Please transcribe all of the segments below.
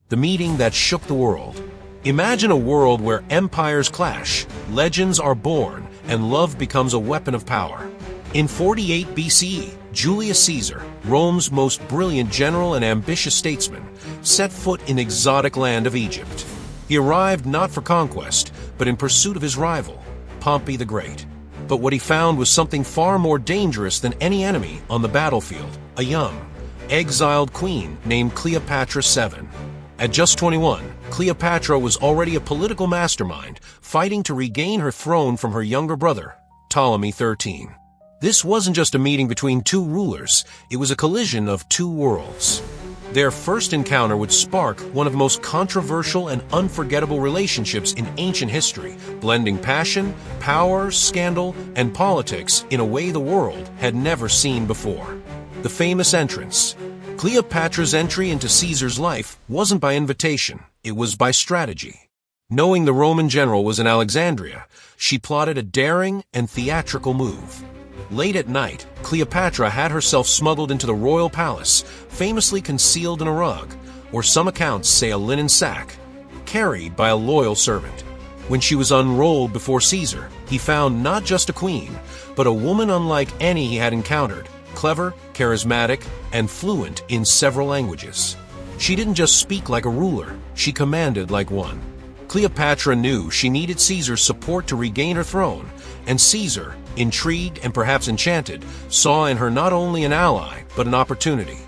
the meeting that shook the world. Imagine a world where empires clash, legends are born, and love becomes a weapon of power. In 48 BCE, Julius Caesar, Rome's most brilliant general and ambitious statesman, set foot in the exotic land of Egypt. He arrived not for conquest, but in pursuit of his rival, Pompey the Great. But what he found was something far more dangerous than any enemy on the battlefield: a young, exiled queen named Cleopatra VII. At just 21, Cleopatra was already a political mastermind, fighting to regain her throne from her younger brother, Ptolemy XIII. This wasn't just a meeting between two rulers, it was a collision of two worlds. Their first encounter would spark one of the most controversial and unforgettable relationships in ancient history, blending passion, power, scandal, and politics in a way the world had never seen before. The famous entrance. Cleopatra's entry into Caesar's life wasn't by invitation, it was by strategy. Knowing the Roman general was in Alexandria, she plotted a daring and theatrical move. Late at night, Cleopatra had herself smuggled into the royal palace, famously concealed in a rug, or some accounts say a linen sack, carried by a loyal servant. When she was unrolled before Caesar, he found not just a queen, but a woman unlike any he had encountered, clever, charismatic, and fluent in several languages. She didn't just speak like a ruler, she commanded like one. Cleopatra knew she needed Caesar's support to regain her throne, and Caesar, intrigued and perhaps enchanted, saw in her not only an ally, but an opportunity.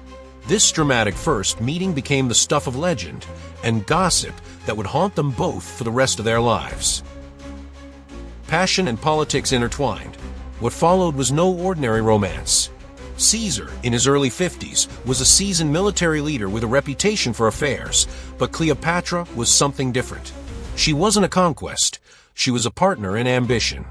This dramatic first meeting became the stuff of legend and gossip that would haunt them both for the rest of their lives. Passion and politics intertwined. What followed was no ordinary romance. Caesar, in his early 50s, was a seasoned military leader with a reputation for affairs, but Cleopatra was something different. She wasn't a conquest, she was a partner in ambition.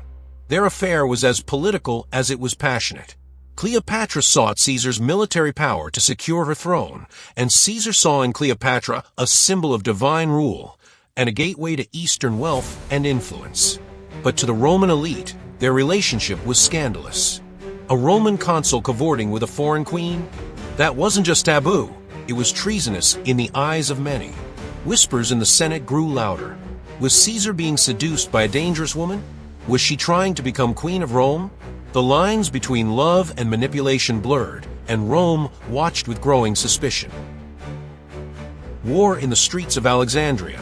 Their affair was as political as it was passionate. Cleopatra sought Caesar's military power to secure her throne, and Caesar saw in Cleopatra a symbol of divine rule and a gateway to Eastern wealth and influence. But to the Roman elite, their relationship was scandalous. A Roman consul cavorting with a foreign queen? That wasn't just taboo, it was treasonous in the eyes of many. Whispers in the Senate grew louder. Was Caesar being seduced by a dangerous woman? Was she trying to become Queen of Rome? The lines between love and manipulation blurred, and Rome watched with growing suspicion. War in the streets of Alexandria.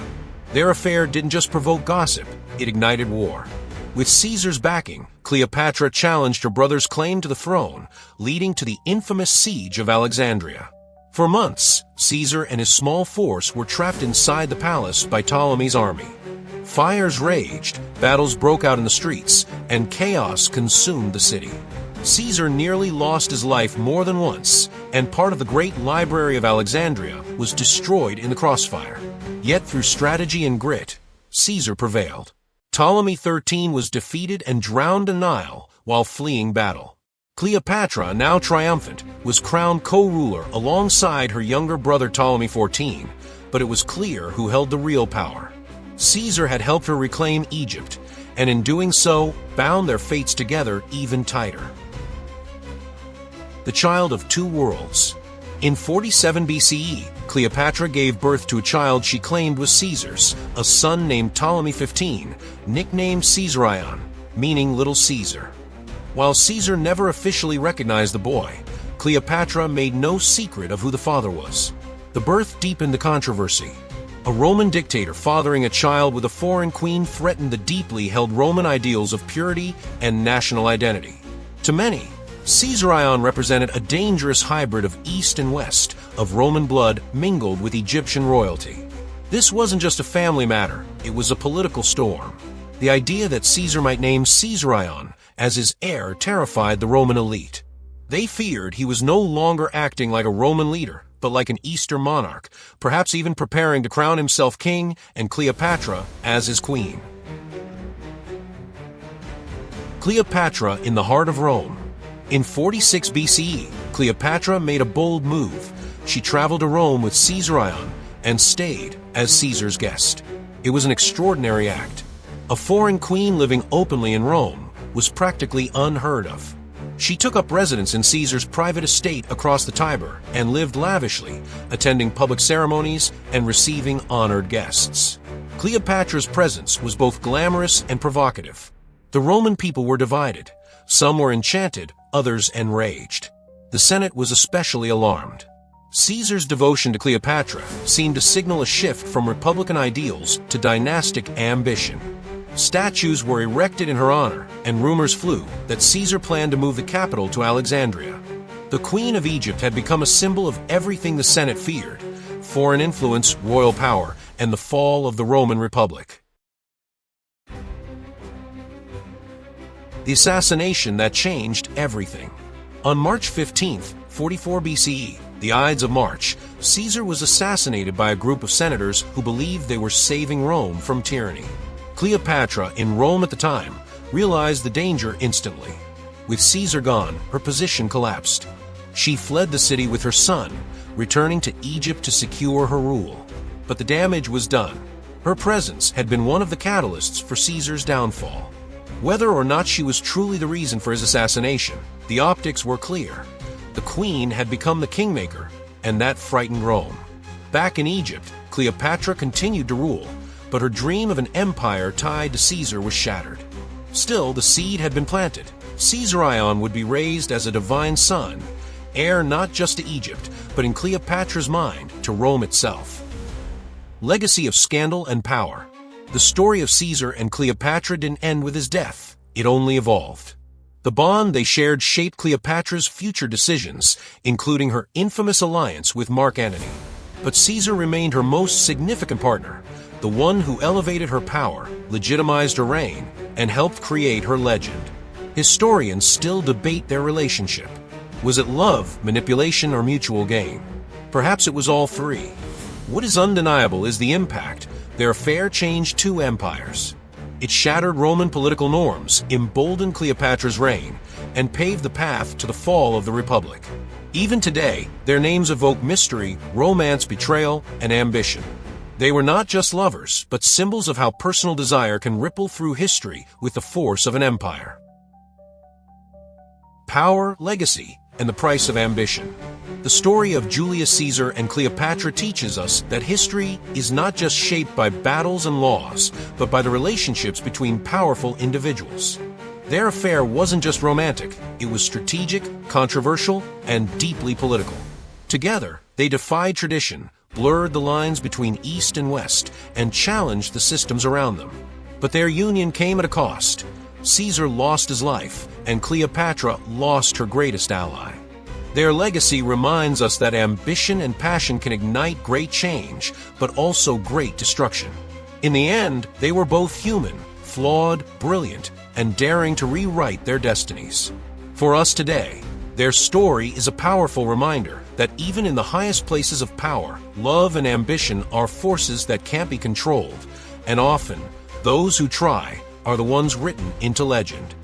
Their affair didn't just provoke gossip, it ignited war. With Caesar's backing, Cleopatra challenged her brother's claim to the throne, leading to the infamous siege of Alexandria. For months, Caesar and his small force were trapped inside the palace by Ptolemy's army. Fires raged, battles broke out in the streets, and chaos consumed the city. Caesar nearly lost his life more than once, and part of the great library of Alexandria was destroyed in the crossfire. Yet through strategy and grit, Caesar prevailed. Ptolemy XIII was defeated and drowned in the Nile while fleeing battle. Cleopatra, now triumphant, was crowned co-ruler alongside her younger brother Ptolemy XIV, but it was clear who held the real power. Caesar had helped her reclaim Egypt, and in doing so, bound their fates together even tighter. The child of two worlds. In 47 BCE, Cleopatra gave birth to a child she claimed was Caesar's, a son named Ptolemy XV, nicknamed Caesarion, meaning Little Caesar. While Caesar never officially recognized the boy, Cleopatra made no secret of who the father was. The birth deepened the controversy. A Roman dictator fathering a child with a foreign queen threatened the deeply held Roman ideals of purity and national identity. To many, Caesarion represented a dangerous hybrid of East and West, of Roman blood mingled with Egyptian royalty. This wasn't just a family matter, it was a political storm. The idea that Caesar might name Caesarion as his heir terrified the Roman elite. They feared he was no longer acting like a Roman leader, but like an Eastern monarch, perhaps even preparing to crown himself king and Cleopatra as his queen. Cleopatra in the heart of Rome. In 46 BCE, Cleopatra made a bold move. She traveled to Rome with Caesarion and stayed as Caesar's guest. It was an extraordinary act. A foreign queen living openly in Rome was practically unheard of. She took up residence in Caesar's private estate across the Tiber and lived lavishly, attending public ceremonies and receiving honored guests. Cleopatra's presence was both glamorous and provocative. The Roman people were divided. Some were enchanted, others enraged. The Senate was especially alarmed. Caesar's devotion to Cleopatra seemed to signal a shift from republican ideals to dynastic ambition. Statues were erected in her honor, and rumors flew that Caesar planned to move the capital to Alexandria. The Queen of Egypt had become a symbol of everything the Senate feared: foreign influence, royal power, and the fall of the Roman Republic. The assassination that changed everything. On March 15, 44 BCE, the Ides of March, Caesar was assassinated by a group of senators who believed they were saving Rome from tyranny. Cleopatra, in Rome at the time, realized the danger instantly. With Caesar gone, her position collapsed. She fled the city with her son, returning to Egypt to secure her rule. But the damage was done. Her presence had been one of the catalysts for Caesar's downfall. Whether or not she was truly the reason for his assassination, the optics were clear. The queen had become the kingmaker, and that frightened Rome. Back in Egypt, Cleopatra continued to rule, but her dream of an empire tied to Caesar was shattered. Still, the seed had been planted. Caesarion would be raised as a divine son, heir not just to Egypt, but in Cleopatra's mind, to Rome itself. Legacy of scandal and power. The story of Caesar and Cleopatra didn't end with his death. It only evolved. The bond they shared shaped Cleopatra's future decisions, including her infamous alliance with Mark Antony. But Caesar remained her most significant partner, the one who elevated her power, legitimized her reign, and helped create her legend. Historians still debate their relationship. Was it love, manipulation, or mutual gain? Perhaps it was all three. What is undeniable is the impact. Their affair changed two empires. It shattered Roman political norms, emboldened Cleopatra's reign, and paved the path to the fall of the Republic. Even today, their names evoke mystery, romance, betrayal, and ambition. They were not just lovers, but symbols of how personal desire can ripple through history with the force of an empire. Power, legacy, and the price of ambition. The story of Julius Caesar and Cleopatra teaches us that history is not just shaped by battles and laws, but by the relationships between powerful individuals. Their affair wasn't just romantic, it was strategic, controversial, and deeply political. Together, they defied tradition, blurred the lines between East and West, and challenged the systems around them. But their union came at a cost. Caesar lost his life, and Cleopatra lost her greatest ally. Their legacy reminds us that ambition and passion can ignite great change, but also great destruction. In the end, they were both human, flawed, brilliant, and daring to rewrite their destinies. For us today, their story is a powerful reminder that even in the highest places of power, love and ambition are forces that can't be controlled, and often, those who try are the ones written into legend.